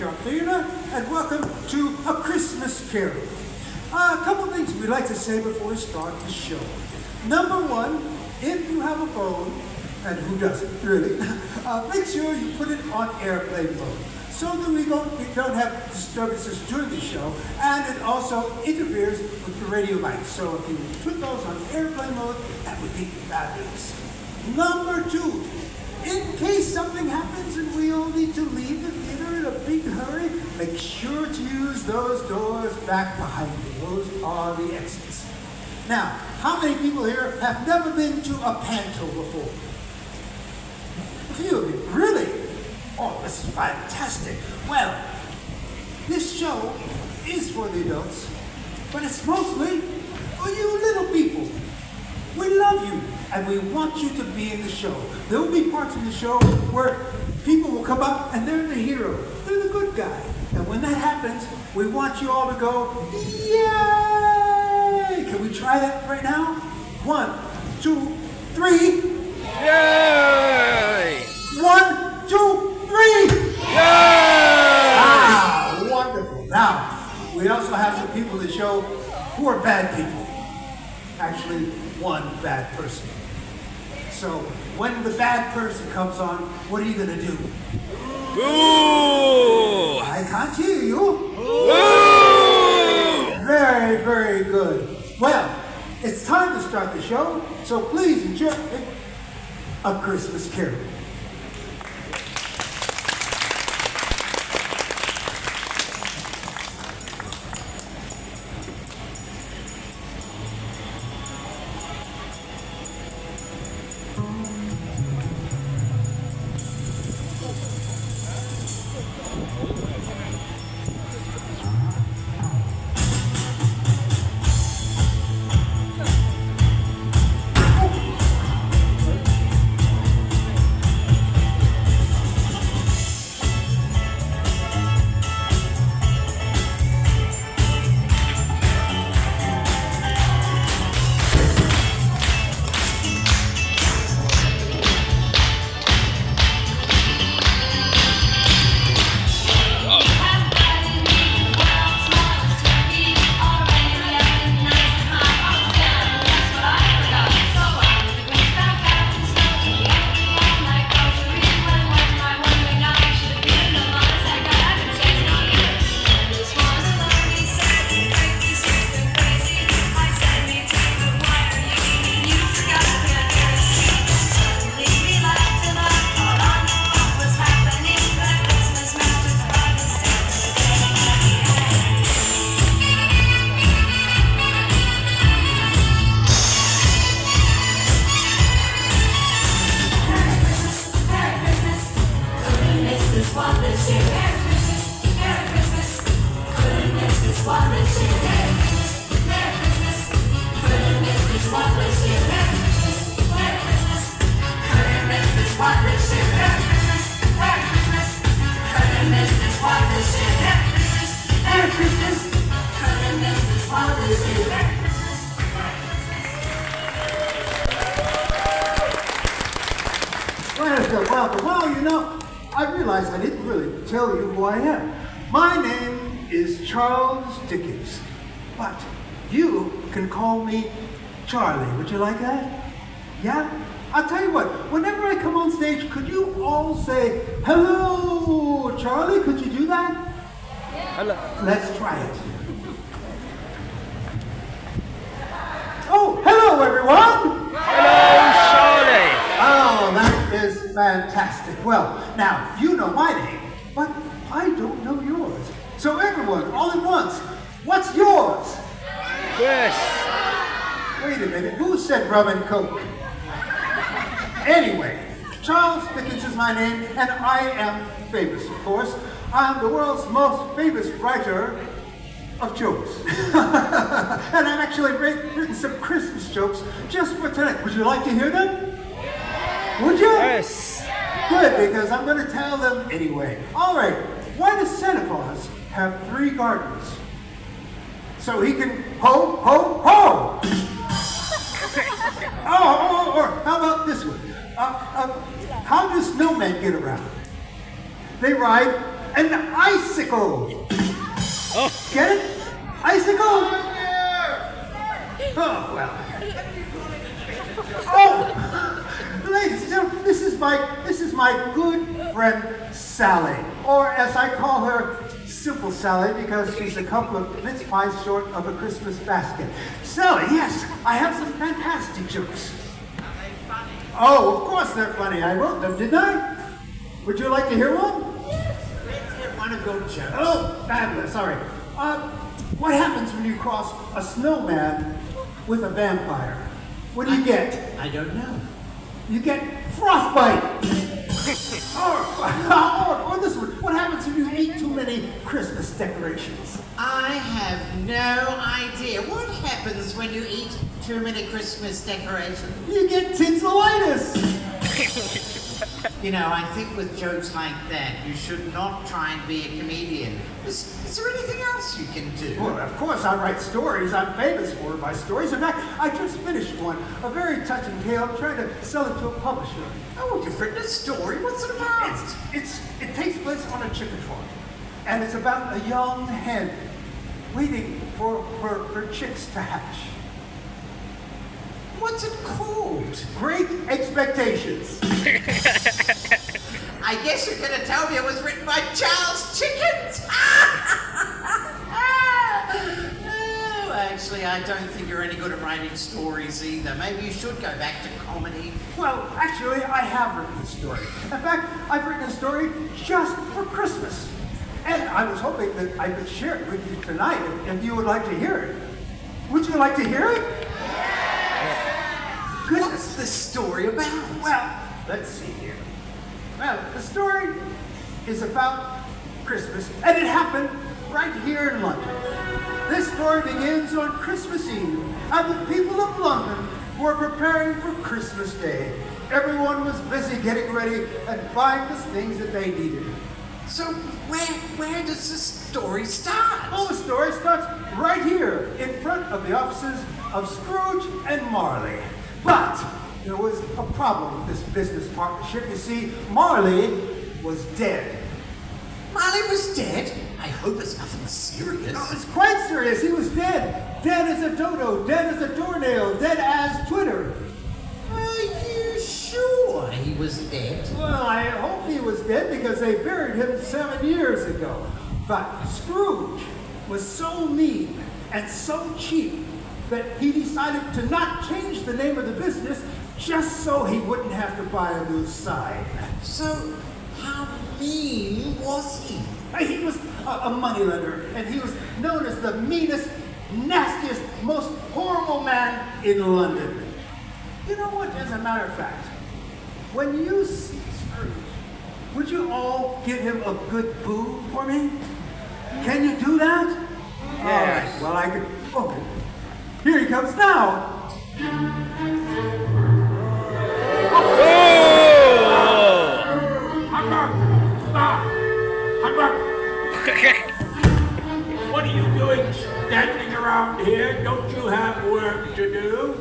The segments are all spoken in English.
Junkyard Theater, and welcome to A Christmas Carol. A couple things we'd like to say before we start the show. Number one, if you have a phone, and who doesn't really, make sure you put it on airplane mode so that we don't have disturbances during the show, and it also interferes with the radio mics. So if you put those on airplane mode, that would be fabulous. Number two, in case something happens and we all need to leave the theater in a big hurry, make sure to use those doors back behind you. Those are the exits. Now, how many people here have never been to a panto before? A few of you, really? Oh, this is fantastic. Well, this show is for the adults, but it's mostly for you little people. We love you, and we want you to be in the show. There will be parts of the show where people will come up and they're the hero. They're the good guy. And when that happens, we want you all to go, yay! Can we try that right now? 1, 2, 3. Yay! 1, 2, 3. Yay! Ah, wonderful. Now, we also have some people in the show who are bad people. Actually, one bad person. So, when the bad person comes on, what are you going to do? Boo! I can't hear you. Boo! Very, very good. Well, it's time to start the show, so please enjoy A Christmas Carol. Well, you know, I realized I didn't really tell you who I am. My name is Charles Dickens, but you can call me Charlie. Would you like that? Yeah? I'll tell you what, whenever I come on stage, could you all say, hello, Charlie? Could you do that? Yeah. Hello. Let's try it. Oh, hello, everyone! Hello, Charlie! Oh, that is fantastic. Well, now, you know my name, but I don't know yours. So everyone, all at once, what's yours? Yes. Wait a minute, who said rum and coke? Anyway, Charles Dickens is my name, and I am famous, of course. I'm the world's most famous writer of jokes. And I've actually written some Christmas jokes just for tonight. Would you like to hear them? Would you? Yes. Good, because I'm going to tell them anyway. All right, why does Santa Claus have 3 gardeners? So he can ho, ho, ho! Oh, or how about this one? How do snowmen get around? They ride an icicle. Oh. Get it? Icicle? Oh, well. Oh! Ladies and gentlemen, this is my good friend Sally. Or as I call her, Simple Sally, because she's a couple of mince pies short of a Christmas basket. Sally, yes, I have some fantastic jokes. Oh, of course they're funny. I wrote them, didn't I? Would you like to hear one? Yes, let's hear one of your jokes. Oh, fabulous. Sorry. What happens when you cross a snowman with a vampire? What do you get? I don't know. You get frostbite. or this one. What happens if you eat too many Christmas decorations? I have no idea. What happens when you eat too many Christmas decorations? You get tinselitis. You know, I think with jokes like that, you should not try and be a comedian. Is there anything else you can do? Well, of course, I write stories. I'm famous for my stories. In fact, I just finished one, a very touching tale. I'm trying to sell it to a publisher. Oh, you've written a story? What's it about? It takes place on a chicken farm, and it's about a young hen waiting for her chicks to hatch. What's it called? Great Expectations. I guess you're going to tell me it was written by Charles Chickens. No, actually, I don't think you're any good at writing stories either. Maybe you should go back to comedy. Well, actually, I have written a story. In fact, I've written a story just for Christmas. And I was hoping that I could share it with you tonight if you would like to hear it. Would you like to hear it? Goodness. What's the story about? Well, let's see here. Well, the story is about Christmas, and it happened right here in London. This story begins on Christmas Eve, and the people of London were preparing for Christmas Day. Everyone was busy getting ready and buying the things that they needed. So where does the story start? Well, the story starts right here in front of the offices of Scrooge and Marley. But there was a problem with this business partnership. You see, Marley was dead. Marley was dead? I hope it's nothing serious. No, it's quite serious. He was dead. Dead as a dodo, dead as a doornail, dead as Twitter. Are you sure he was dead? Well, I hope he was dead because they buried him 7 years ago. But Scrooge was so mean and so cheap that he decided to not change the name of the business just so he wouldn't have to buy a new sign. So, how mean was he? He was a moneylender, and he was known as the meanest, nastiest, most horrible man in London. You know what, as a matter of fact, when you see Scrooge, would you all give him a good boo for me? Can you do that? Yes. All right, well, I could. Oh, here he comes now. What are you doing standing around here? Don't you have work to do?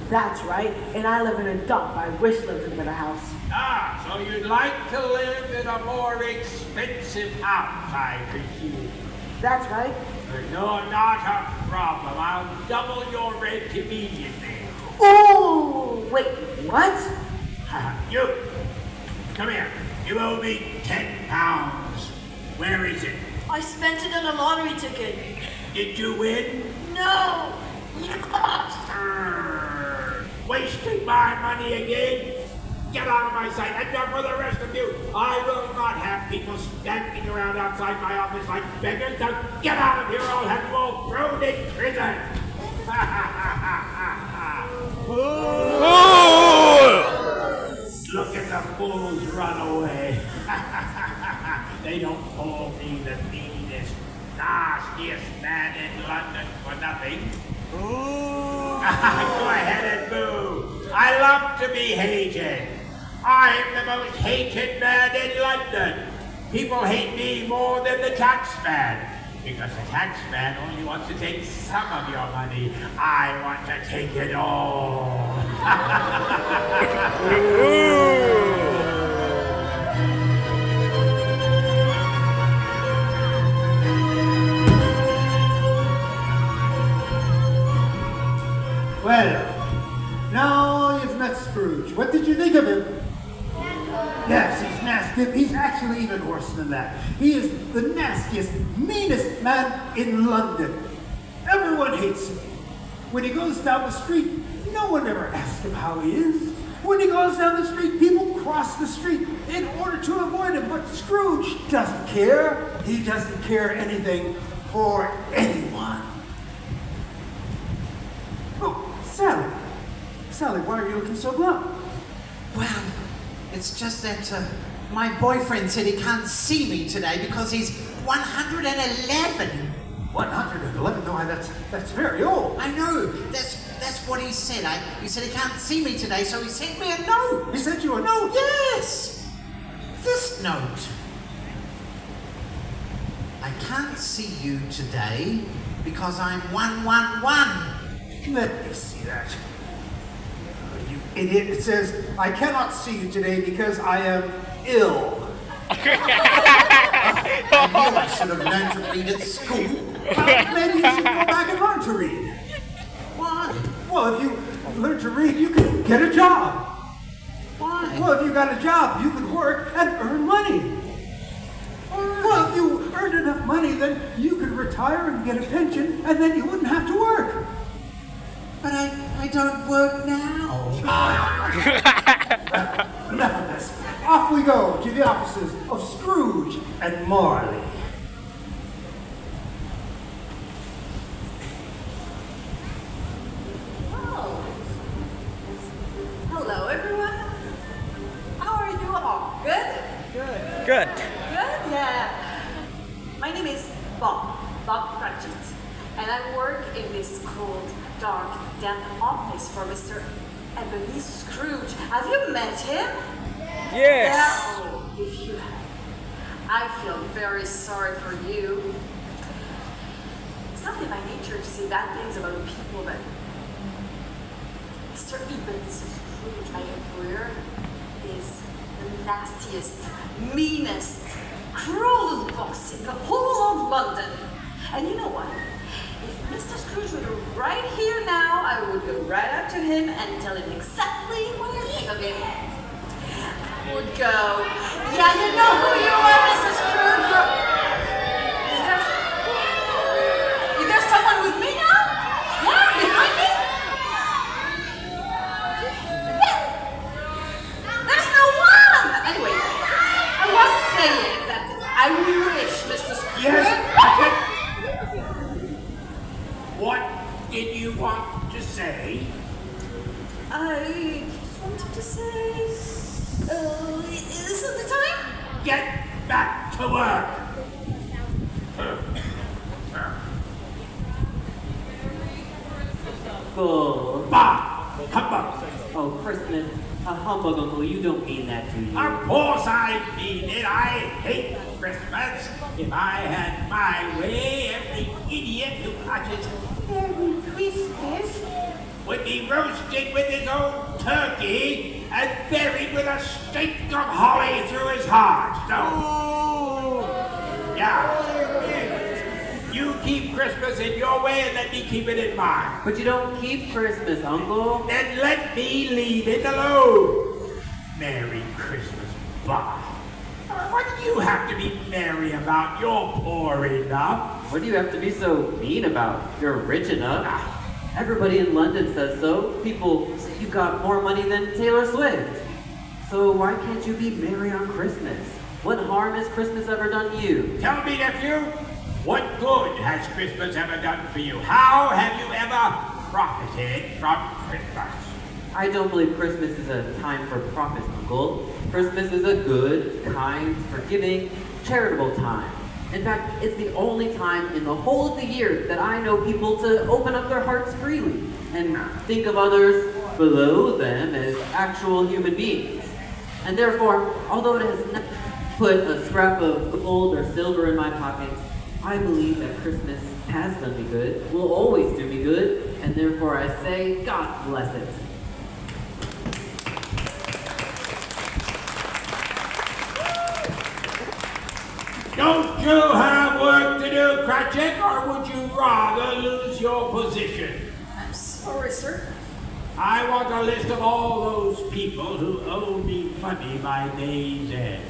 That's right, and I live in a dump. I wish lived in a better house. Ah, so you'd like to live in a more expensive house, I presume. That's right. No, not a problem. I'll double your rent immediately. Oh, wait, what? You, come here. You owe me £10. Where is it? I spent it on a lottery ticket. Did you win? No! Wasting my money again? Get out of my sight, and for the rest of you, I will not have people standing around outside my office like beggars. Now get out of here, or I'll have you all thrown in prison. Look at the fools run away. They don't call me the meanest, nastiest man in London for nothing. Go ahead and boo. I love to be hated. I am the most hated man in London. People hate me more than the tax man. Because the tax man only wants to take some of your money. I want to take it all. Well, now you've met Scrooge. What did you think of him? Yes, he's nasty. He's actually even worse than that. He is the nastiest, meanest man in London. Everyone hates him. When he goes down the street, no one ever asks him how he is. When he goes down the street, people cross the street in order to avoid him. But Scrooge doesn't care. He doesn't care anything for anyone. Oh, Sally. Sally, why are you looking so glum? Well, it's just that my boyfriend said he can't see me today because he's 111. 111? No, that's very old. I know. That's what he said. He said he can't see me today, so he sent me a note. He sent you a note? Yes. This note. I can't see you today because I'm 111. Let me see that. You idiot. It says, I cannot see you today because I am ill. I knew I should have learned to read at school. Well, maybe you should go back and learn to read. Why? Well, if you learn to read, you can get a job. Why? Well, if you got a job, you could work and earn money. Well, if you earned enough money, then you could retire and get a pension, and then you wouldn't have to work. But I don't work now. Enough of this. Off we go to the offices of Scrooge and Marley. Oh. Hello, everyone. How are you all? Good? Good. Good? Yeah. My name is Bob Cratchit, and I work in this cold, dark, damp office for Mr. Ebenezer Scrooge. Have you met him? Yes. Oh, if you have, I feel very sorry for you. It's not in my nature to say bad things about people, but Mr. Ebenezer Scrooge, my employer, is the nastiest, meanest, cruelest boss in the whole of London. And you know what? If Mr. Scrooge were right here now, I would go right up to him and tell him exactly what I think of him. Would go, yeah, you know who you are, Mrs. Scrooge. Is there someone with me now? Yeah, behind me? Yeah. There's no one! Anyway, I was saying that I wish Mr. Scrooge... Yes, what did you want to say? I just wanted to say... isn't the time? Get back to work. Uncle. Bob, come on. Oh, Christmas. A humbug, Uncle. You don't mean that, do you? Of course I mean it. I hate Christmas. If I had my way, every idiot who utters Merry Christmas would be roasted with his own turkey and buried with a stake of holly through his heart. So, yeah. You keep Christmas in your way and let me keep it in mine. But you don't keep Christmas, Uncle. Then let me leave it alone. Merry Christmas, Bob. What do you have to be merry about? You're poor enough. What do you have to be so mean about? You're rich enough. Everybody in London says so. People say you got more money than Taylor Swift. So why can't you be merry on Christmas? What harm has Christmas ever done you? Tell me, nephew, what good has Christmas ever done for you? How have you ever profited from Christmas? I don't believe Christmas is a time for profits, Uncle. Christmas is a good, kind, forgiving, charitable time. In fact, it's the only time in the whole of the year that I know people to open up their hearts freely and think of others below them as actual human beings. And therefore, although it has never put a scrap of gold or silver in my pocket, I believe that Christmas has done me good, will always do me good, and therefore I say, God bless it. Don't you have work to do, Cratchit, or would you rather lose your position? I'm sorry, sir. I want a list of all those people who owe me money by day's end.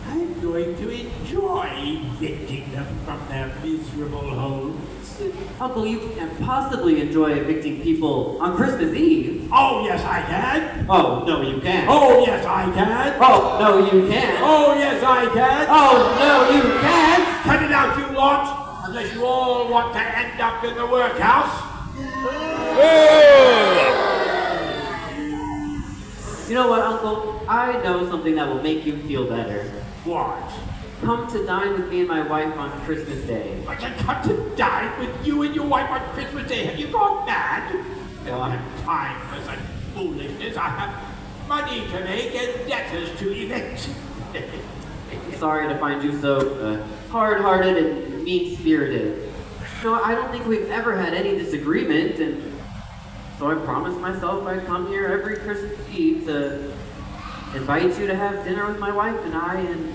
I'm going to enjoy evicting them from their miserable homes. Uncle, you can't possibly enjoy evicting people on Christmas Eve. Oh, yes, I can. Oh, no, you can't. Oh, yes, I can. Oh, no, you can't. Oh, yes, I can. Oh, no, you can't. Cut it out, you lot, unless you all want to end up in the workhouse. You know what, Uncle? I know something that will make you feel better. What? Come to dine with me and my wife on Christmas Day. I can come to dine with you and your wife on Christmas Day. Have you gone mad? I don't have time for such foolishness. I have money to make and debtors to evict. Sorry to find you so hard-hearted and mean-spirited. No, I don't think we've ever had any disagreement, and so I promised myself I'd come here every Christmas Eve to invite you to have dinner with my wife and I, and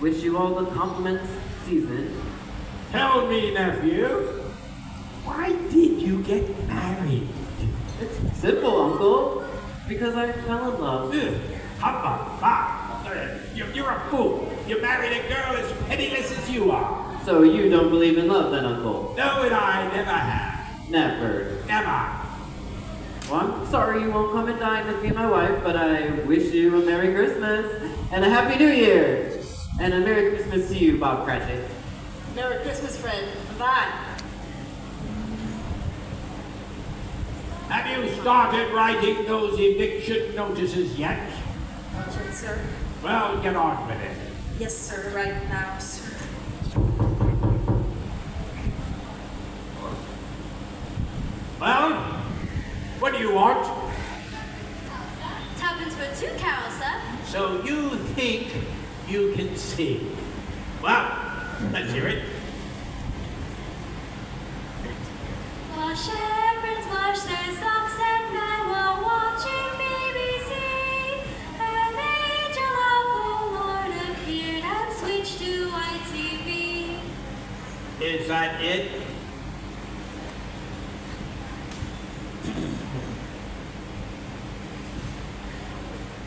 wish you all the compliments season. Tell me, nephew, why did you get married? It's simple, Uncle. Because I fell in love. You're a fool. You married a girl as penniless as you are. So you don't believe in love then, Uncle? No, and I never have. Never. Never. Well, I'm sorry you won't come and dine with me and my wife, but I wish you a Merry Christmas and a Happy New Year. And a Merry Christmas to you, Bob Cratchit. Merry Christmas, friend. Bye. Have you started writing those eviction notices yet? Not yet, sir. Well, get on with it. Yes, sir. Right now, sir. Well, what do you want? Tuppence for 2 carols, sir. So you think you can sing? Well, let's hear it. While shepherds wash their socks at night while watching BBC, an angel of the Lord appeared and switched to ITV. Is that it?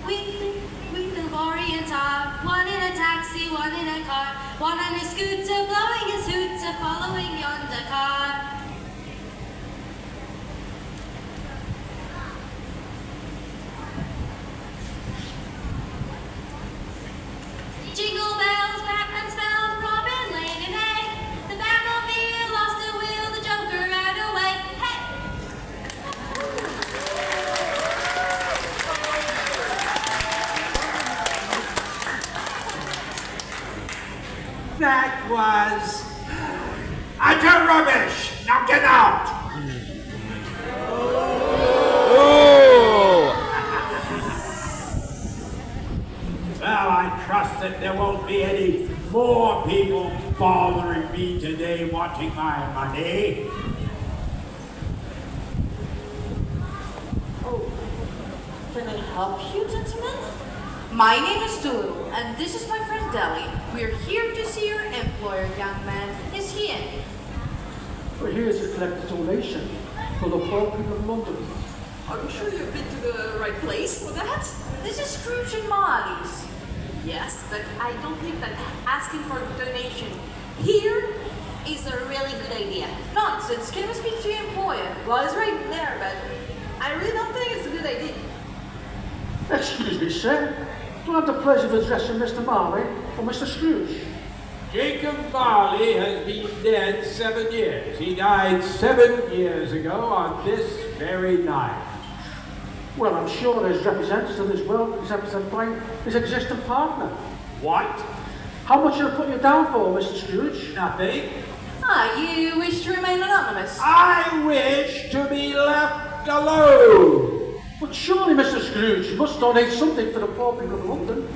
We move Oriental, one in a taxi, one in a car, one on a scooter, blowing his hooter, following yonder car. Jingle bells, Batman spells, Robin laid an egg. The Batmobile lost a wheel, the Joker ran away. Hey! That was utter rubbish. Now get out. Well, I trust that there won't be any more people bothering me today wanting my money. Oh, can I help you, gentlemen? My name is Tulu, and this is my friend Deli. We're here to see your employer, young man. Is he in? We're here to collect a donation for the poor people of London. Are you sure you've been to the right place for that? This is Scrooge and Molly's. Yes, but I don't think that asking for a donation here is a really good idea. Nonsense. Can we speak to your employer? Well, it's right there, but I really don't think it's a good idea. Excuse me, sir. Do I have the pleasure of addressing Mr. Marley or Mr. Scrooge? Jacob Marley has been dead 7 years. He died 7 years ago on this very night. Well, I'm sure his representative as well is represented by his existing partner. What? How much are you putting you down for, Mr. Scrooge? Nothing. You wish to remain anonymous? I wish to be left alone. But surely, Mr. Scrooge, you must donate something for the poor people of London.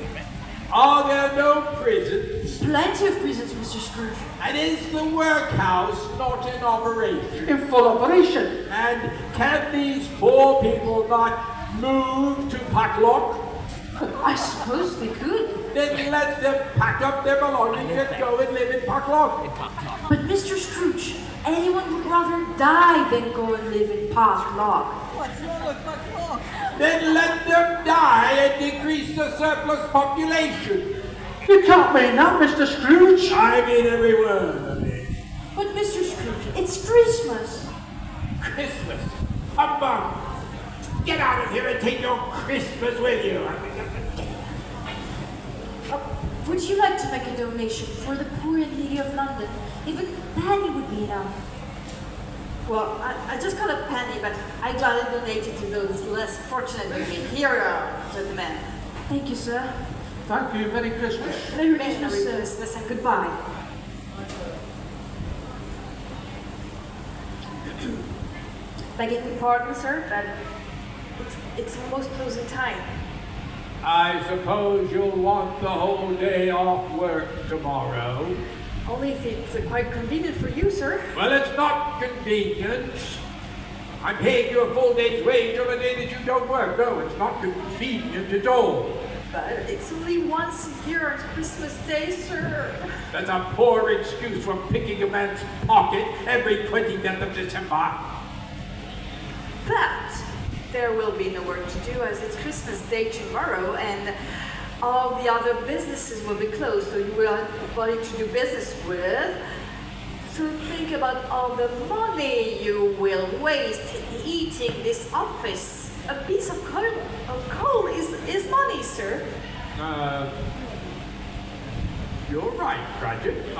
Are there no prisons? Plenty of prisons, Mr. Scrooge. And is the workhouse not in operation? In full operation. And can these poor people not move to Packlock? I suppose they could. Then let them pack up their belongings and go and live in Packlock. But Mr. Scrooge, anyone would rather die than go and live in Park Log. What's wrong with my clock? Then let them die and decrease the surplus population. You can't mean that, Mr. Scrooge. I mean every word of it. But Mr. Scrooge, it's Christmas. Christmas. Humbug. Get out of here and take your Christmas with you. Would you like to make a donation for the poor and needy of London? Even a penny would be enough. Well, I just got a penny, but I gladly donate it to those less fortunate than me. Here you are, gentlemen. Thank you, sir. Thank you. Merry Christmas. Merry Merry Christmas, sir. Christmas and goodbye. Begging your pardon, sir, but it's almost closing time. I suppose you'll want the whole day off work tomorrow. Only if it's quite convenient for you, sir. Well, it's not convenient. I'm paying you a full day's wage on the day that you don't work. No, it's not convenient at all. But it's only once a year on Christmas Day, sir. That's a poor excuse for picking a man's pocket every 25th of December. But there will be no work to do as it's Christmas Day tomorrow and all the other businesses will be closed, so you will have nobody to do business with. So think about all the money you will waste eating this office. A piece of coal is money, sir. You're right, Cratchit.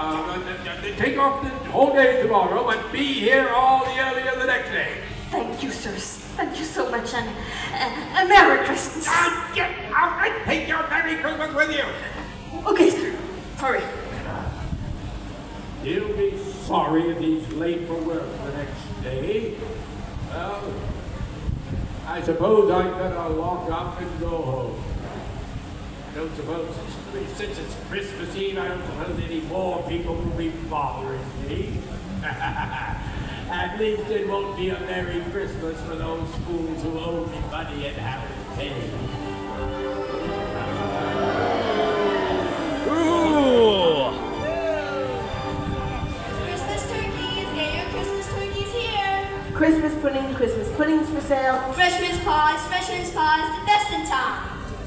Take off the whole day tomorrow, but be here all the earlier the next day. Thank you, sir. Thank you so much, and Merry Christmas. Now get out and take your Merry Christmas with you. Okay, sir. Hurry. He'll be sorry if he's late for work the next day. Well, I suppose I'd better lock up and go home. I don't suppose, since it's Christmas Eve, I don't suppose any more people will be bothering me. At least it won't be a Merry Christmas for those fools who owe me money and haven't paid. Ooh! Christmas turkeys, get your Christmas turkeys here. Christmas puddings for sale. Fresh mince pies, the best in town.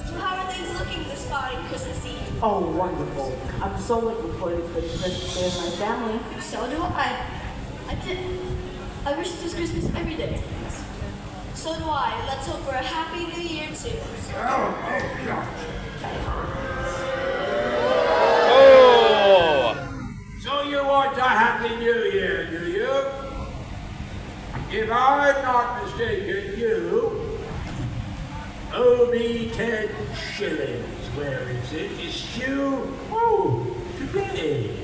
So how are things looking this fine Christmas Eve? Oh, wonderful. I'm so looking forward to the Christmas Day with my family. So do I. I wish it was Christmas every day. So do I. Let's hope for a happy new year too. Oh! So you want a Happy New Year, do you? If I'm not mistaken, you owe me 10 shillings. Where is it? It's due, today.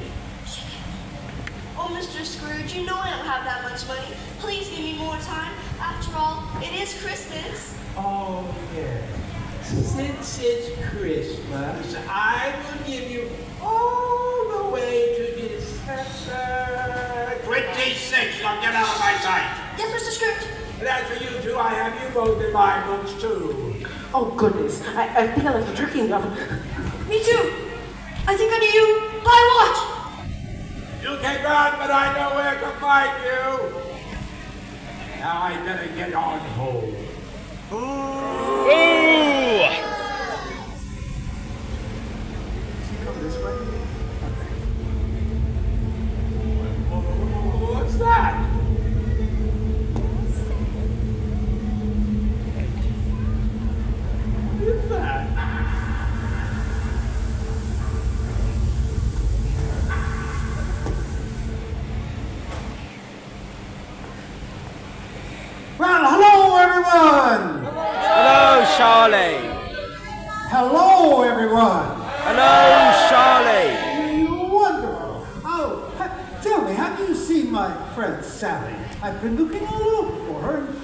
Oh, Mr. Scrooge, you know I don't have that much money. Please give me more time. After all, it is Christmas. Oh, yes. Since it's Christmas, I will give you all the way to December 26th. Now get out of my sight. Yes, Mr. Scrooge. And as for you two, I have you both in my books, too. Oh, goodness. I think I left the turkey in the oven. Me too. I think I need you. Buy a watch. You can run, but I know where to find you. Now I better get on home. Ooh! Does he come this way? What's that? What is that? Well, hello, everyone! Hello, Charlie! Hello, everyone! Hello, Charlie! Wonderful! Oh, tell me, have you seen my friend Sally? I've been looking all over for her, and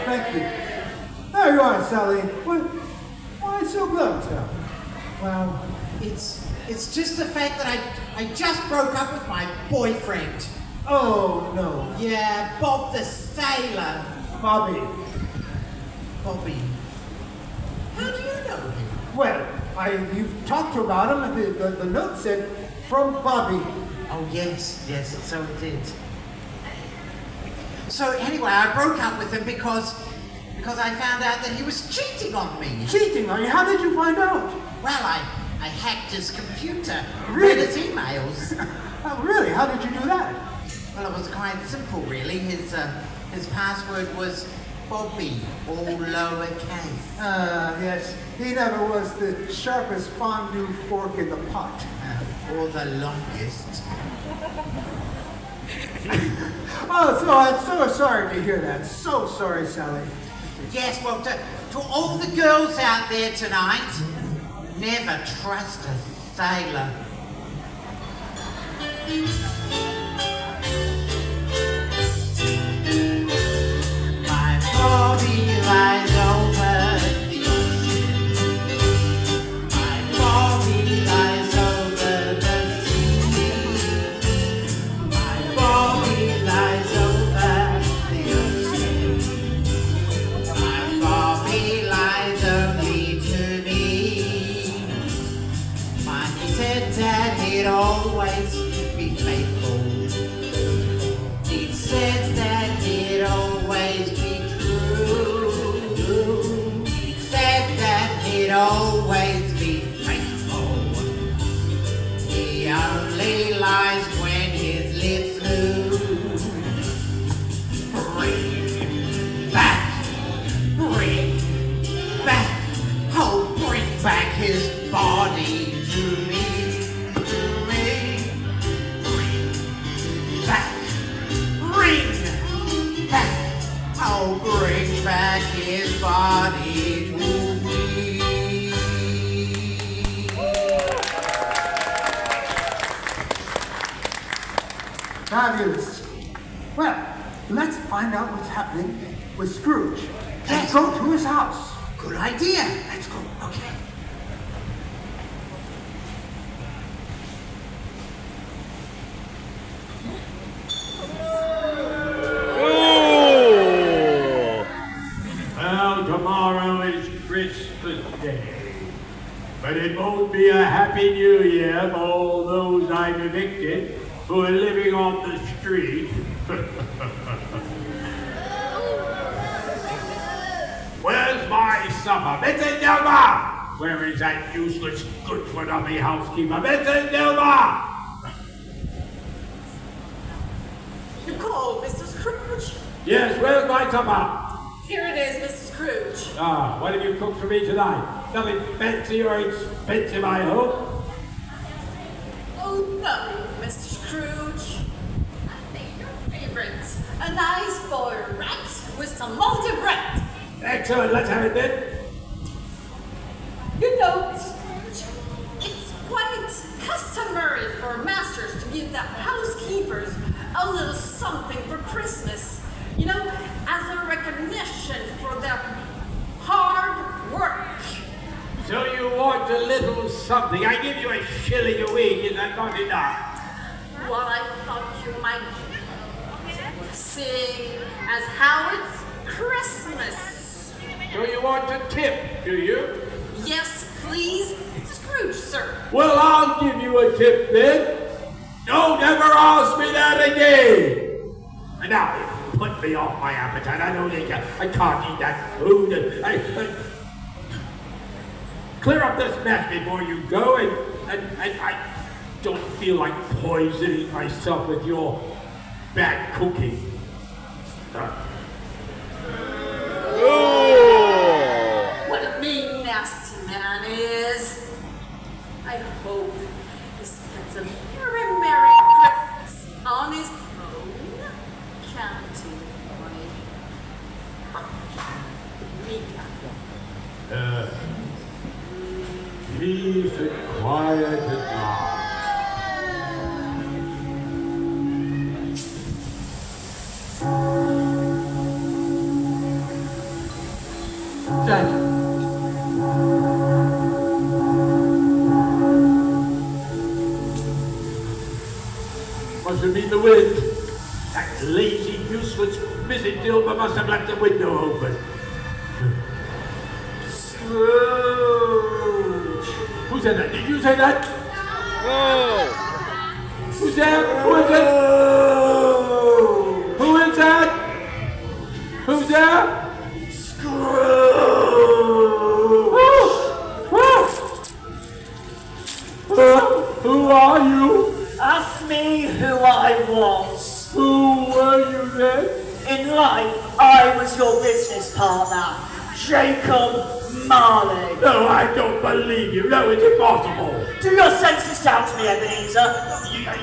thank you. There you are, Sally. Why is so glum, Sal? Well, it's just the fact that I just broke up with my boyfriend. Oh, no. Yeah, Bob the sailor. Bobby. Bobby. How do you know him? Well, you've talked about him, and the note said, from Bobby. Oh, yes, so it did. So anyway, I broke up with him because I found out that he was cheating on me. Cheating on you? How did you find out? Well, I hacked his computer, Really? read his emails. Oh, really? How did you do that? Well, it was quite simple, really. His password was Bobby, all lowercase. Yes. He never was the sharpest fondue fork in the pot. Or the longest. Oh, so I'm so sorry to hear that. So sorry, Sally. Yes, well, to all the girls out there tonight, never trust a sailor. My Bobby lies over the ocean. My Bobby lies over the sea. My Bobby lies over the ocean. My Bobby lies only to me. He said that he'd always be faithful. He said that he'd always be true. He said that he'd always be faithful. He only lies when his lips move. Bring back, oh, bring back his body to me. Bring back, oh, bring back his body to me. Fabulous. Well, let's find out what's happening with Scrooge. Let's go to his house. Good idea. Let's go. Okay. Well, tomorrow is Christmas Day. But it won't be a Happy New Year for all those I've evicted who are living on the street. Where's my supper? Mrs. Dilma! Where is that useless, good-for-nothing housekeeper? Mrs. Dilma! You called, Mr. Scrooge? Yes, where's my supper? Here it is, Mr. Scrooge. Ah, what have you cooked for me tonight? Nothing fancy or expensive, I hope? Oh, no, Mr. Scrooge. I think your favorite. A nice boiled rat with some malted bread. Excellent, let's have it then. You know, Mr. Scrooge, it's quite customary for masters to give the housekeepers a little something for Christmas. You know, as a recognition for their hard work. So you want a little something? I give you a shilling a week, is that not enough? Well, I thought you might seeing as how it's Christmas. So you want a tip, do you? Yes, please, Scrooge, sir. Well, I'll give you a tip then. Don't ever ask me that again. And now, put me off my appetite. I don't think I can't eat that food. Clear up this mess before you go, and I don't feel like poisoning myself with your bad cooking. What a mean, nasty man is. I hope he spends a very Merry Christmas on his own counting money. Peace and quiet at last. Dad. Must have been the wind. That lazy, useless Mrs. Dilber must have left the window open. Scrooge! Who said that? Did you say that? Oh. Who's there? Who is it? Who is that? Who's there? Who are you? Ask me who I was. Who were you then? In life, I was your business partner, Jacob Marley. No, I don't believe you. No, it's impossible. Do your senses doubt me, Ebenezer?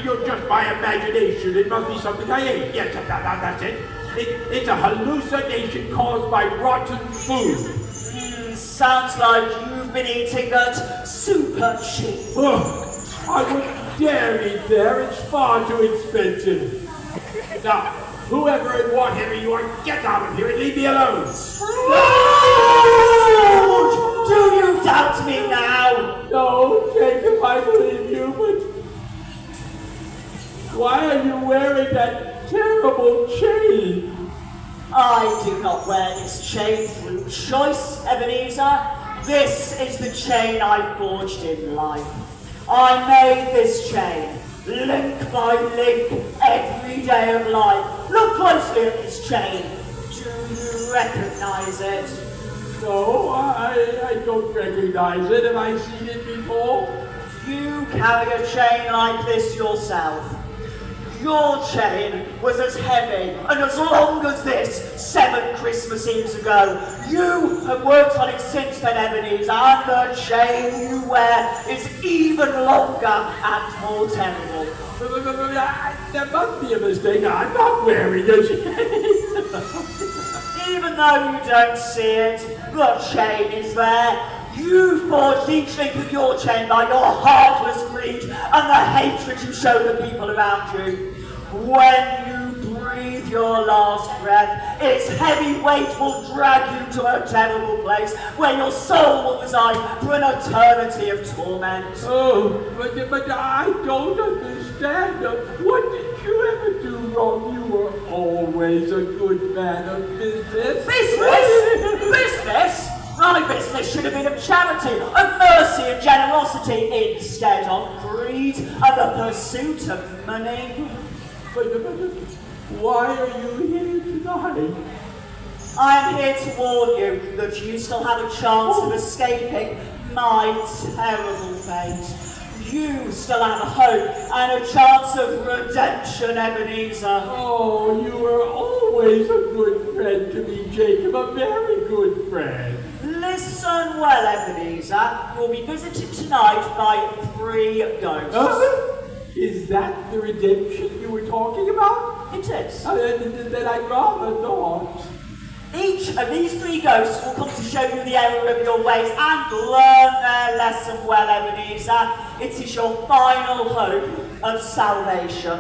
You're just my imagination. It must be something I ate. Yes, that's it. It's a hallucination caused by rotten food. Sounds like you've been eating that super cheap. Oh, I wouldn't dare eat there. It's far too expensive. Now, whoever and whatever you are, get out of here and leave me alone. Scrooge! Do you doubt me now? No, Jacob, I believe you, but why are you wearing that terrible chain? I do not wear this chain through choice, Ebenezer. This is the chain I forged in life. I made this chain, link by link, every day of life. Look closely at this chain. Do you recognize it? No, I don't recognize it. Have I seen it before? You carry a chain like this yourself. Your chain was as heavy and as long as this 7 Christmas Eves ago. You have worked on it since then, Ebenezer, and the chain you wear is even longer and more terrible. There must be a mistake. I'm not wearing a chain. Even though you don't see it, the chain is there. You forged each link of your chain by your heartless greed and the hatred you show the people around you. When you breathe your last breath, its heavy weight will drag you to a terrible place where your soul will reside for an eternity of torment. Oh, but I don't understand. What did you ever do wrong? You were always a good man of business. Business? Business? My business should have been of charity, of mercy and generosity, instead of greed and the pursuit of money. But why are you here tonight? I am here to warn you that you still have a chance of escaping my terrible fate. You still have a hope and a chance of redemption, Ebenezer. Oh, you were always a good friend to me, Jacob, a very good friend. Listen well, Ebenezer. You'll be visited tonight by 3 ghosts. Is that the redemption you were talking about? It is. Then I'd rather not. Each of these 3 ghosts will come to show you the error of your ways and learn their lesson well, Ebenezer. It is your final hope of salvation.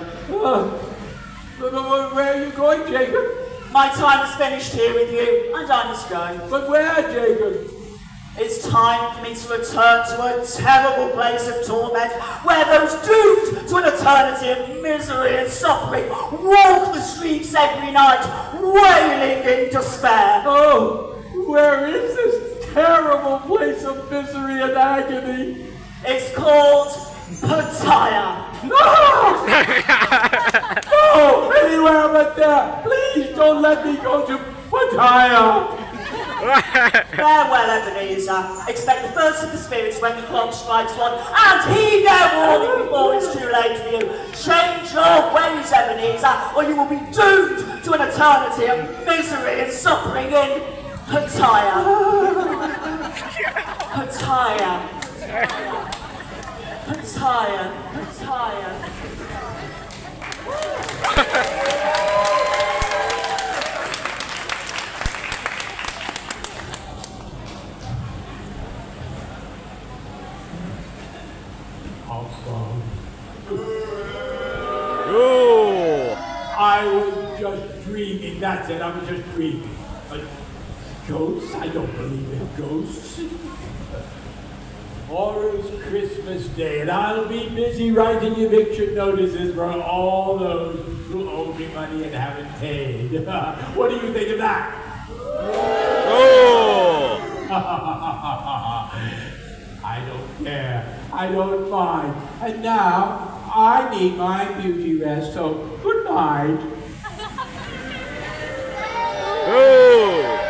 Where are you going, Jacob? My time is finished here with you, and I must go. But where, Jacob? It's time for me to return to a terrible place of torment, where those doomed to an eternity of misery and suffering walk the streets every night, wailing in despair. Oh, where is this terrible place of misery and agony? It's called Pattaya. No! No! Anywhere but there! Please don't let me go to Pattaya! Farewell, Ebenezer. Expect the first of the spirits when the clock strikes 1, and heed their warning before it's too late for you. Change your ways, Ebenezer, or you will be doomed to an eternity of misery and suffering in Pattaya. Pattaya. Pattaya. Pattaya. I was just dreaming, that's it, I was just dreaming. Ghosts? I don't believe in ghosts. Tomorrow's Christmas Day, and I'll be busy writing eviction notices for all those who owe me money and haven't paid. What do you think of that? Oh! I don't care. I don't mind. And now, I need my beauty rest, so good night. Oh!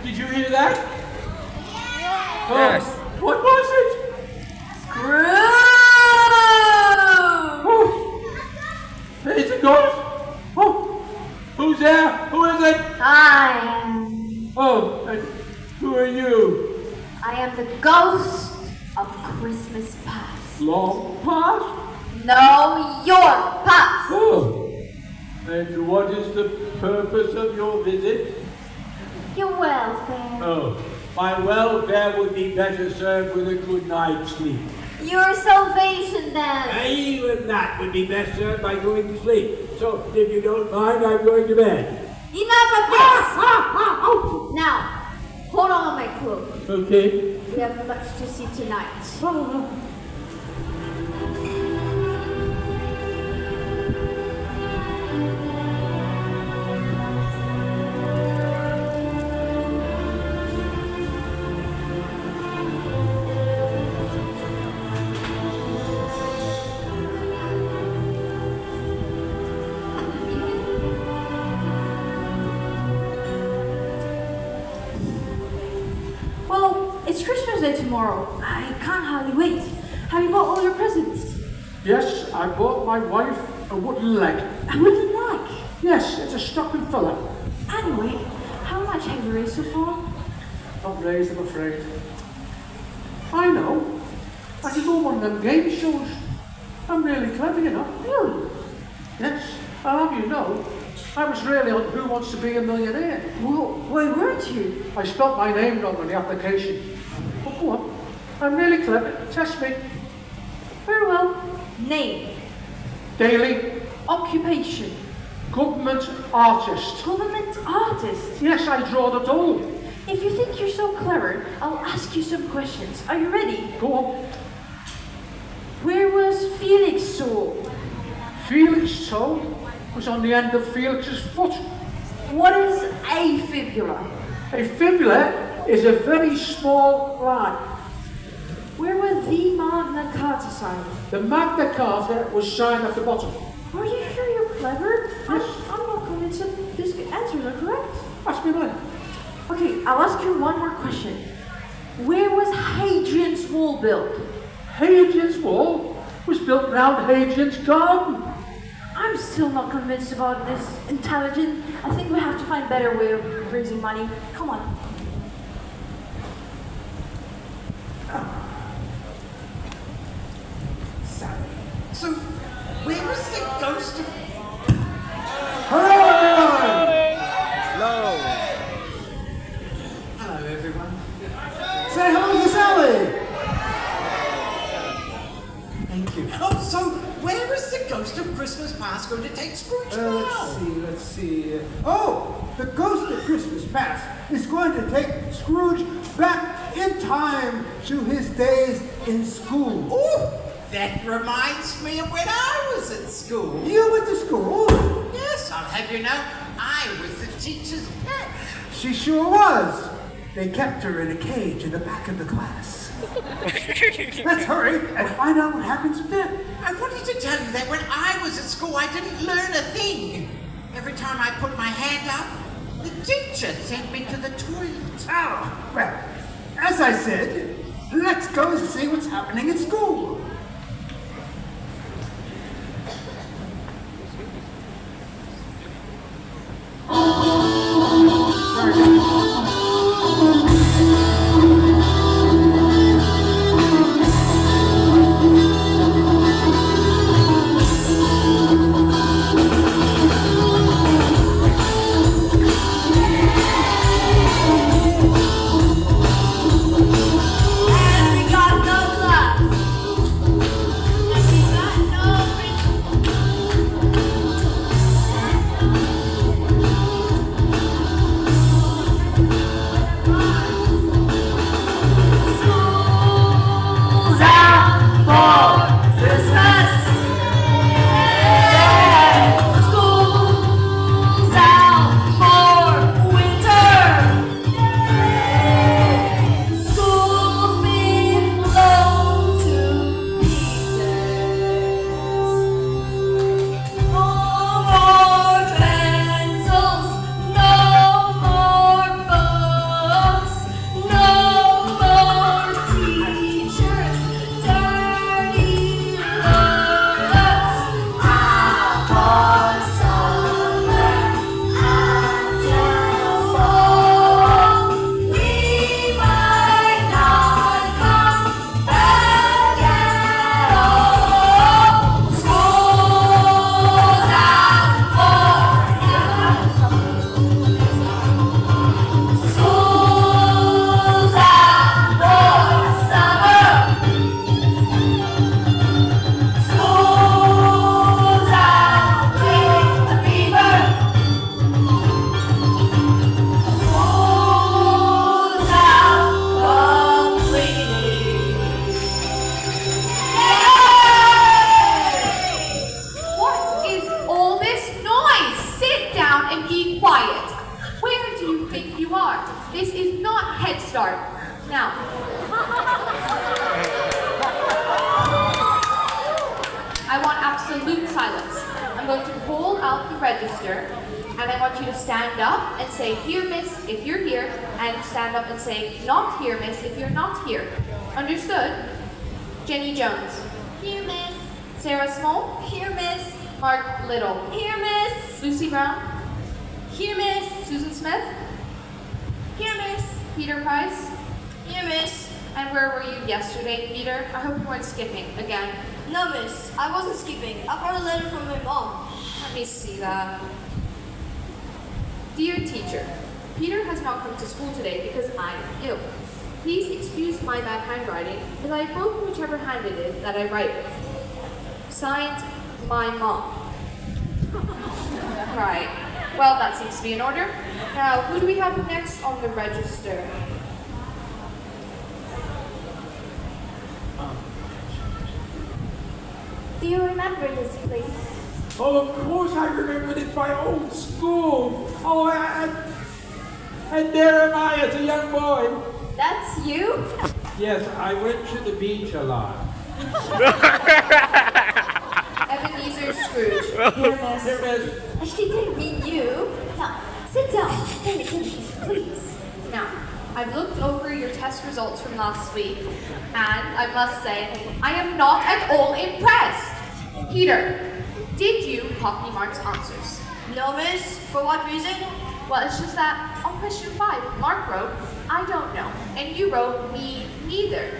Did you hear that? Yes. What was it? Oh, it's a ghost. Oh, who's there? Who is it? I Oh, and who are you? am the ghost of Christmas past. Long past? No, your past. Oh, and what is the purpose of your visit? Your welfare. Oh, my welfare would be better served with a good night's sleep. Your salvation then. Even that would be best served by going to sleep. So, if you don't mind, I'm going to bed. Enough of this. Now, hold on my cloak. Okay. We have much to see tonight. Well, it's Christmas Day tomorrow. I can't hardly wait. Have you got all your presents? Yes, I bought my wife a wooden leg. A wooden leg? Yes, it's a stocking filler. Anyway, how much have you raised so far? Not raised, I'm afraid. I know. I can go on one of them game shows. I'm really clever, you know. Really? Yes, I'll have you know. I was really on Who Wants to Be a Millionaire. Well, why weren't you? I spelt my name wrong on the application. But go on. I'm really clever. Test me. Very well. Name. Daily Occupation. government artist. Government artist. Yes, I draw the doll. If you think you're so clever, I'll ask you some questions. Are you ready? Go on. Where was Felix sold? Felix's toe was on the end of Felix's foot. What is a fibula? A fibula is a very small line. Where was the Magna Carta signed? The Magna Carta was signed at the bottom. Are you sure you're clever? Yes. I'm not convinced that these answers are correct. Ask me then. Okay, I'll ask you one more question. Where was Hadrian's wall built? Hadrian's wall was built round Hadrian's garden. I'm still not convinced about this intelligent. I think we have to find a better way of raising money. Come on. Sally. So, where was the ghost of... Hello! Hello, everyone. Say hello to Sally. Thank you. Oh, so where is the ghost of Christmas past going to take Scrooge now? Let's see. Oh, the ghost of Christmas past is going to take Scrooge back in time to his days in school. Oh, that reminds me of when I was at school. You went to school? Yes, I'll have you know, I was the teacher's pet. She sure was. They kept her in a cage in the back of the class. Let's hurry and find out what happens then. I wanted to tell you that when I was at school, I didn't learn a thing. Every time I put my hand up, the teacher sent me to the toilet. Oh, well, as I said, let's go and see what's happening at school. Sorry, guys. head start. Now, I want absolute silence. I'm going to pull out the register, and I want you to stand up and say, here, miss, if you're here, and stand up and say, not here, miss, if you're not here. Understood? Jenny Jones. Here, miss. Sarah Small. Here, miss. Mark Little. Here, miss. Lucy Brown. Here, miss. Susan Smith. Here, miss. Peter Price. Here, miss. And where were you yesterday, Peter? I hope you weren't skipping again. No, miss. I wasn't skipping. I brought a letter from my mom. Let me see that. Dear teacher, Peter has not come to school today because I am ill. Please excuse my bad handwriting, as I have broken whichever hand it is that I write with. Signed, my mom. Right. Well, that seems to be in order. Now, who do we have next on the register? Do you remember this place? Oh, of course I remember it's my old school. Oh, and there am I as a young boy. That's you? Yes, I went to the beach a lot. Ebenezer Scrooge. Here, miss. Here, miss. She didn't mean you. Now, sit down. Please. Now, I've looked over your test results from last week, and I must say, I am not at all impressed. Peter, did you copy Mark's answers? No, miss. For what reason? Well, it's just that on question 5, Mark wrote, I don't know, and you wrote, me neither.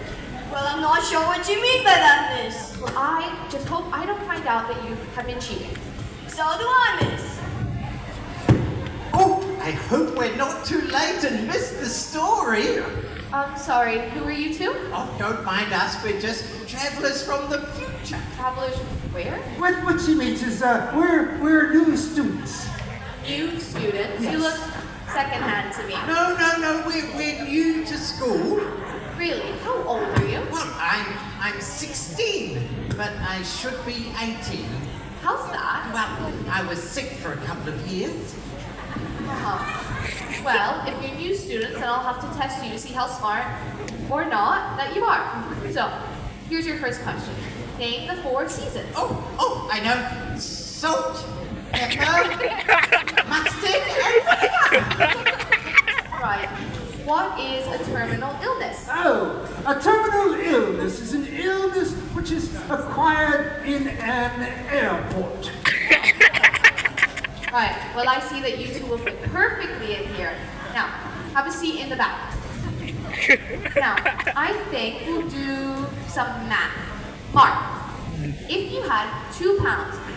Well, I'm not sure what you mean by that, miss. Well, I just hope I don't find out that you have been cheating. So do I, miss. Oh, I hope we're not too late and missed the story. Sorry, who are you two? Oh, don't mind us. We're just travelers from the future. Travelers where? What she means is, we're new students. New students. Yes. You look secondhand to me. No, we're new to school. Really? How old are you? Well, I'm 16, but I should be 18. How's that? Well, I was sick for a couple of years. Well, if you're new students, then I'll have to test you to see how smart or not that you are. So, here's your first question. Name the 4 seasons. Oh, I know. Salt, pepper, mustard, and vinegar. Right. What is a terminal illness? Oh, a terminal illness is an illness which is acquired in an airport. Right. Well, I see that you two will fit perfectly in here. Now, have a seat in the back. Now, I think we'll do some math. Mark, if you had £2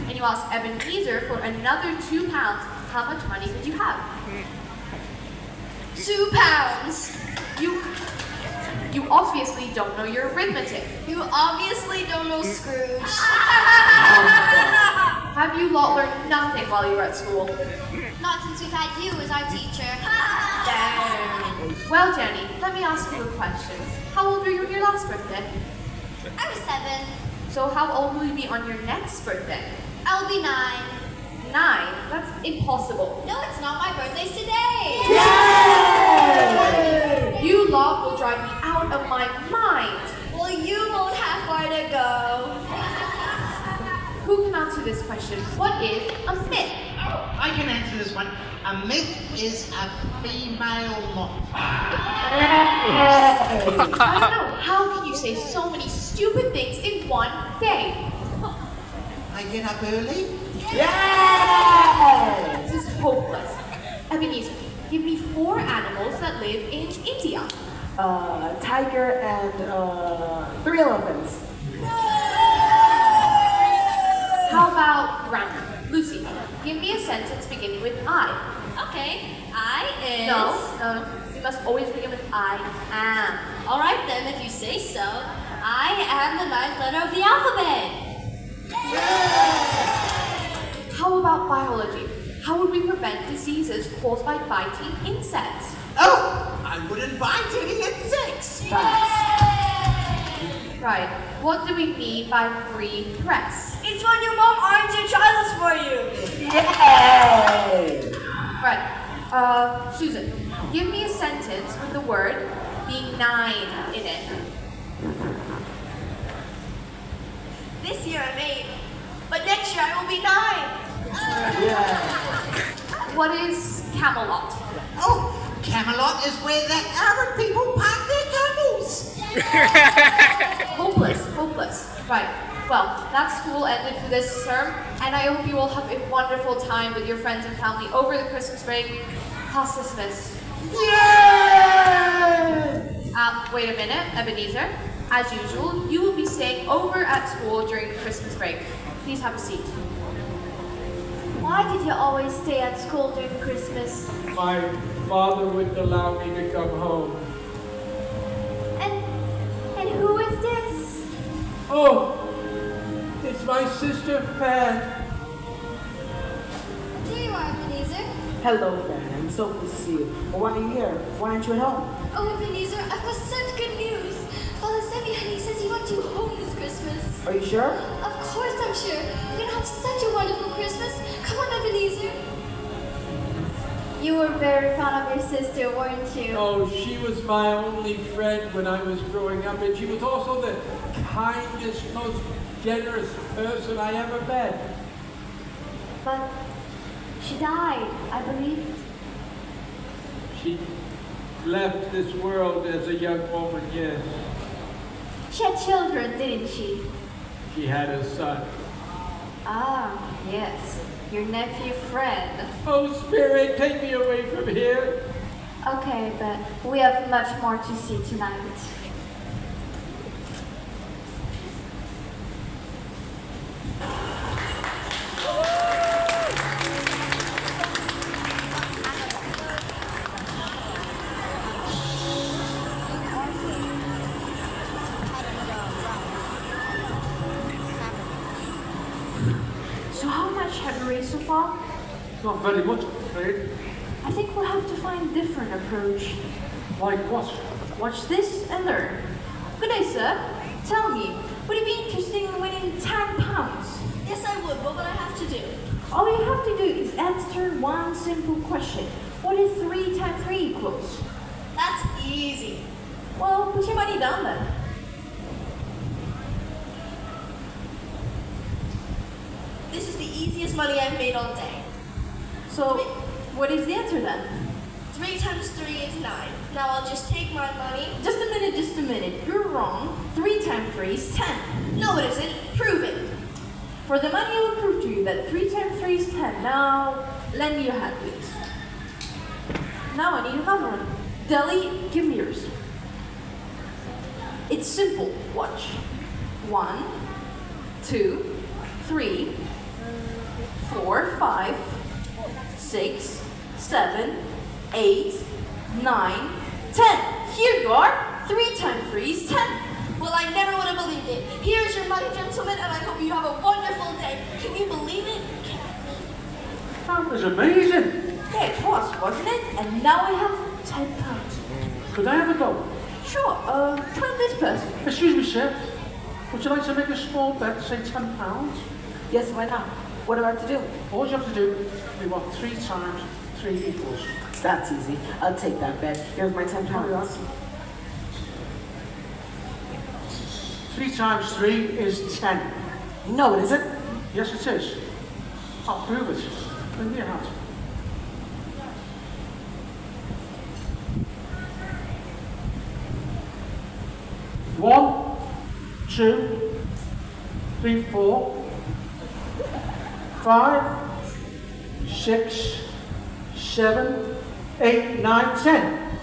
and you asked Ebenezer for another £2, how much money would you have? £2. You obviously don't know your arithmetic. You obviously don't know Scrooge. Have you lot learned nothing while you were at school? Not since we've had you as our teacher. Well, Jenny, let me ask you a question. How old were you on your last birthday? I was 7. So how old will you be on your next birthday? I'll be 9. 9? That's impossible. No, it's not. My birthday's today. Yay! You lot will drive me out of my mind. Well, you won't have far to go. Who can answer this question? What is a myth? Oh, I can answer this one. A myth is a female moth. I don't know. How can you say so many stupid things in one day? I get up early. This is hopeless. Ebenezer, give me 4 animals that live in India. Tiger and 3 elephants. How about grammar? Lucy, give me a sentence beginning with I. Okay, I is... No. You must always begin with I am. All right then, if you say so. I am the 9th letter of the alphabet. How about biology? How would we prevent diseases caused by biting insects? Oh, I wouldn't bite any insects. Right. What do we mean by free press? It's when your mom irons your trousers for you. Yay! Right. Susan, Give me a sentence with the word being 9 in it. This year I'm 8, but next year I will be 9. What is Camelot? Oh, Camelot is where the Arab people park their camels. Hopeless. Right. Well, that school ended for this term, and I hope you all have a wonderful time with your friends and family over the Christmas break. Class dismissed. Wait a minute, Ebenezer. As usual, you will be staying over at school during the Christmas break. Please have a seat. Why did you always stay at school during Christmas? My father wouldn't allow me to come home. And who is this? Oh, it's my sister Fan. There you are, Ebenezer. Hello, Fan. I'm so pleased to see you. Well, why are you here? Why aren't you at home? Oh, Ebenezer, I've got such good news. Father Semyon says he wants you home this Christmas. Are you sure? Of course I'm sure. We're gonna have such a wonderful Christmas. Come on, Ebenezer. You were very fond of your sister, weren't you? Oh, she was my only friend when I was growing up, and she was also the kindest, most generous person I ever met. But she died, I believe. She left this world as a young woman, yes. She had children, didn't she? She had a son. Ah, yes. Your nephew Fred. Oh, Spirit, take me away from here. Okay, but we have much more to see tonight. So how much have you raised so far? Not very much, I'm afraid. I think we'll have to find a different approach. Like what? Watch this and learn. Good day, sir. Tell me, would you be interested in winning £10? Yes, I would. What would I have to do? All you have to do is answer one simple question. What is 3 times 3 equals? That's easy. Well, put your money down then. This is the easiest money I've made all day. So, what is the answer then? 3 times 3 is 9. Now I'll just take my money. Just a minute. You're wrong. 3 times 3 is 10. No, it isn't. Prove it. For the money, I will prove to you that 3 times 3 is 10. Now, lend me your hat, please. Now I need another one. Deli, give me yours. It's simple. Watch. 1, 2, 3, 4, 5, 6, 7, 8, 9, 10. Here you are. 3 times 3 is 10. Well, I never would have believed it. Here's your money, gentlemen, and I hope you have a wonderful day. Can you believe it? That was amazing. Yeah, it was, wasn't it? And now I have £10. Could I have a go? Sure, try this person. Excuse me, sir. Would you like to make a small bet, say £10? Yes, why not? What do I have to do? All you have to do is what 3 times 3 equals. That's easy. I'll take that bet. Here's my £10. 3 times 3 is 10. No, it isn't. Yes, it is. I'll prove it. Bring me your hat. One, 2, 3, 4, 5, 6, 7, 8, 9, 10.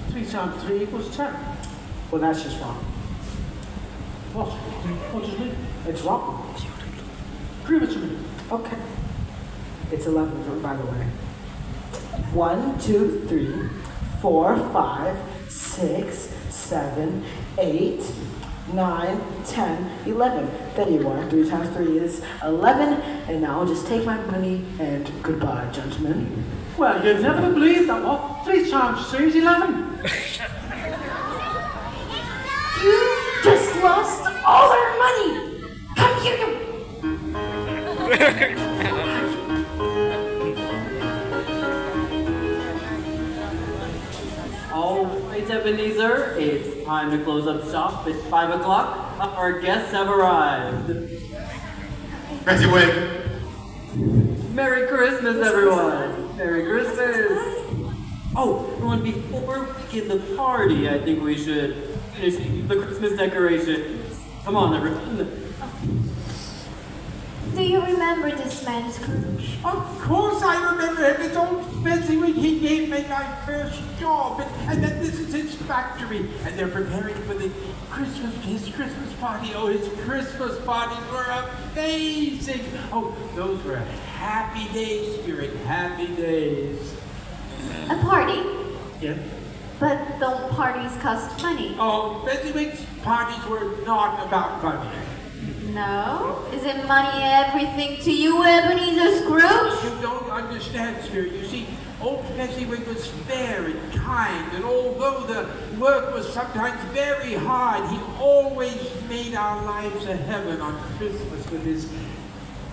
3 times 3 equals 10. Well, that's just wrong. What? What does it mean? It's wrong. Prove it to me. Okay. It's 11, by the way. 1, 2, 3, 4, 5, 6, 7, 8, 9, 10, 11. There you are. 3 times 3 is 11. And now I'll just take my money and goodbye, gentlemen. Well, you'd never believe that, what? 3 times 3 is 11. You just lost all our money! Come here, you... All right, Ebenezer, it's time to close up shop at 5 o'clock. Our guests have arrived. Graduate. Merry Christmas, everyone. Merry Christmas. Oh, everyone, before we begin the party, I think we should finish the Christmas decorations. Come on, everyone. Do you remember this man, Scrooge? Of course I remember him. It's old Fezziwig. He gave me my first job. And then this is his factory. And they're preparing for his Christmas party. Oh, his Christmas parties were amazing. Oh, those were happy days, Spirit. Happy days. A party? Yeah? But don't parties cost money? Oh, Fezziwig's parties were not about money. No? Isn't money everything to you, Ebenezer Scrooge? You don't understand, Spirit. You see, old Fezziwig was fair and kind, and although the work was sometimes very hard, he always made our lives a heaven on Christmas with his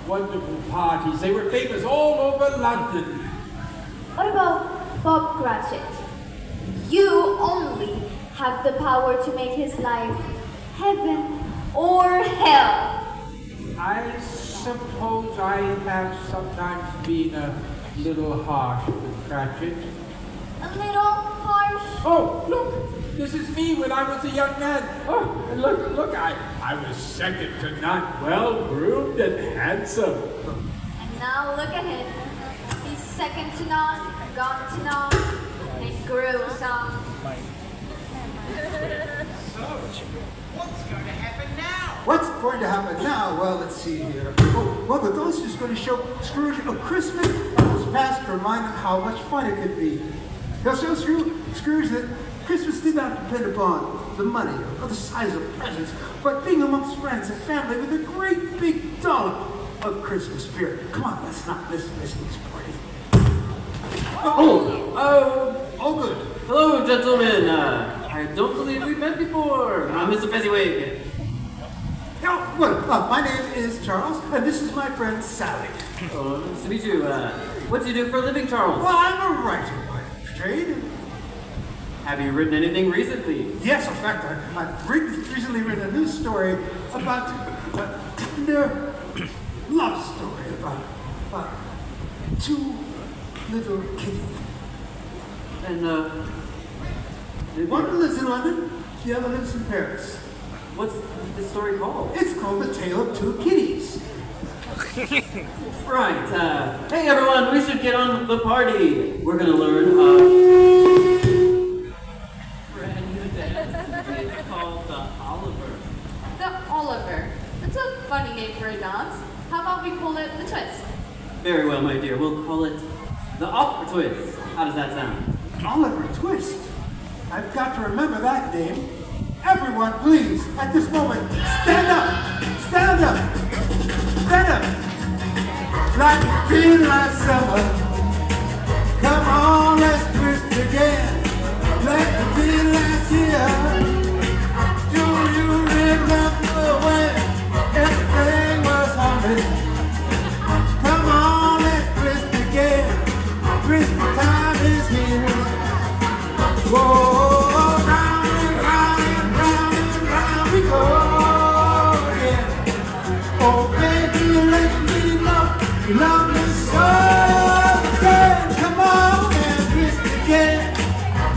wonderful parties. They were famous all over London. What about Bob Cratchit? You only have the power to make his life heaven or hell. I suppose I have sometimes been a little harsh with Cratchit. A little harsh? Oh, look! This is me when I was a young man. Oh, and look, I was second to none. Well groomed and handsome. And now look at him. He's second to none, gone to none, and gruesome. What's going to happen now? What's going to happen now? Well, let's see here. Oh, well, the ghost is going to show Scrooge a Christmas that was past to remind him how much fun it could be. He'll show Scrooge that Christmas did not depend upon the money or the size of presents, but being amongst friends and family with a great big dollop of Christmas spirit. Come on, let's not miss this party. Oh, good. Hello, gentlemen. I don't believe we've met before. I'm Mr. Fezziwig. Oh, well, my name is Charles, and this is my friend Sally. Oh, nice to meet you. What do you do for a living, Charles? Well, I'm a writer by trade. Have you written anything recently? Yes, in fact, I've recently written a new story about a tender love story about two little kitties. And, one lives in London, the other lives in Paris. What's the story called? It's called The Tale of Two Kitties. Right, hey everyone, we should get on with the party. We're gonna learn brand new dance called the Oliver. The Oliver. That's a funny name for a dance. How about we call it the Twist? Very well, my dear. We'll call it the Oliver Twist. How does that sound? Oliver Twist. I've got to remember that name. Everyone, please, at this moment, stand up! Stand up! Stand up! Like it been last summer. Come on, let's twist again. Like it been last year. Do you remember when everything was humming? Come on, let's twist again. Christmas time is here. Whoa, round and round and round and round we go again. Oh, baby, let me love me so again. Come on and twist again,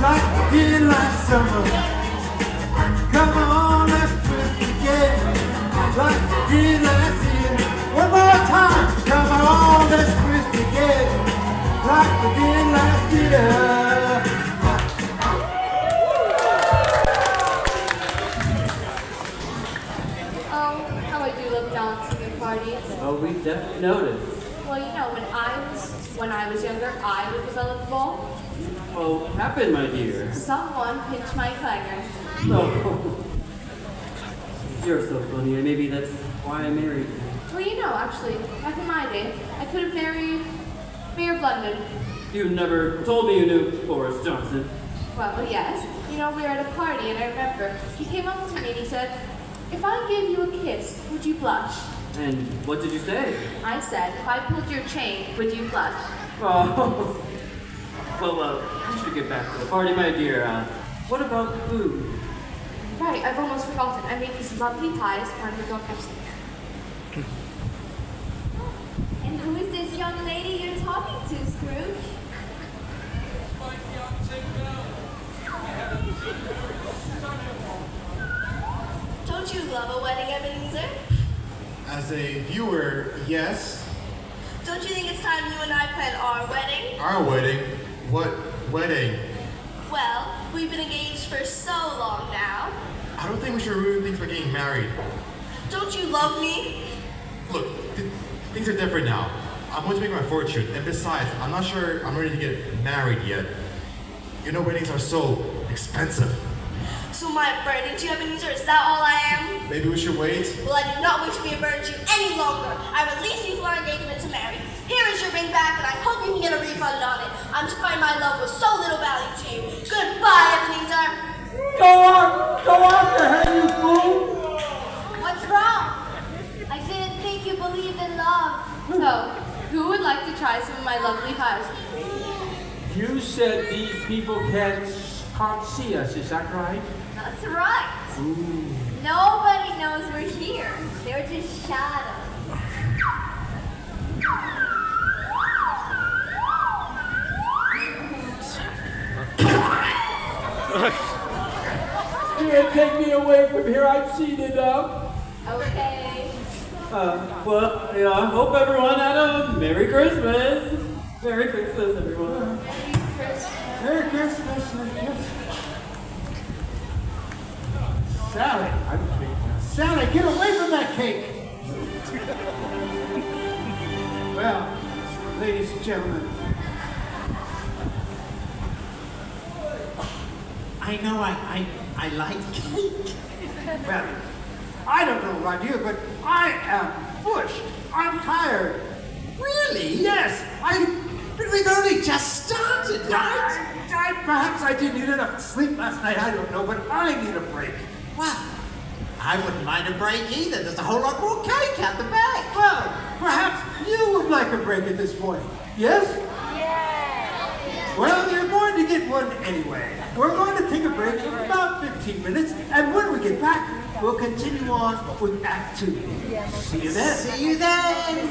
like we did last summer. Come on, let's twist again, like we did last year. One more time. Come on, let's twist again, like we did last year. How I do love dancing at parties. Oh, we definitely noticed. Well, you know, when I was younger, I would develop the ball. Well, what happened, my dear? Someone pinched my clanger. Oh. You're so funny, and maybe that's why I married you. Well, you know, actually, back in my day, I could have married Mayor of London. You never told me you knew Boris Johnson. Well, yes. You know, we were at a party, and I remember he came up to me and he said, "If I gave you a kiss, would you blush?" And what did you say? I said, "If I pulled your chain, would you blush?" Oh. Well, we should get back to the party, my dear. What about food? Right, I've almost forgotten. I made these lovely pies and we don't catch them. And who is this young lady you're talking to, Scrooge? Don't you love a wedding, Ebenezer? As a viewer, yes. Don't you think it's time you and I plan our wedding? Our wedding? What wedding? Well, we've been engaged for so long now. I don't think we should ruin things by getting married. Don't you love me? Look, things are different now. I'm going to make my fortune, and besides, I'm not sure I'm ready to get married yet. You know, weddings are so expensive. So am I a burden to you, Ebenezer? Is that all I am? Maybe we should wait. Well, I do not wish to be a burden to you any longer. I release you from our engagement to marry. Here is your ring back, and I hope you can get a refund on it. I'm sorry my love was so little value to you. Goodbye, Ebenezer. Go on ahead, you fool! What's wrong? I didn't think you believed in love. So, who would like to try some of my lovely pies? You said these people can't see us, is that right? That's right. Nobody knows we're here. They're just shadows. You can't take me away from here, I've seen enough. Okay. Well, yeah, I hope everyone had a Merry Christmas. Merry Christmas, everyone. Merry Christmas. Sally, get away from that cake. Well, ladies and gentlemen, I know I like cake. well, I don't know about you, but I am pushed. I'm tired. Really? Yes, But we've only just started, right? Perhaps I didn't get enough sleep last night, I don't know, but I need a break. Well, I wouldn't mind a break either. There's a whole lot more cake out the back. Well, perhaps you would like a break at this point. Yes? Well, you're going to get one anyway. We're going to take a break for about 15 minutes, and when we get back, we'll continue on with Act 2. See you then. See you then.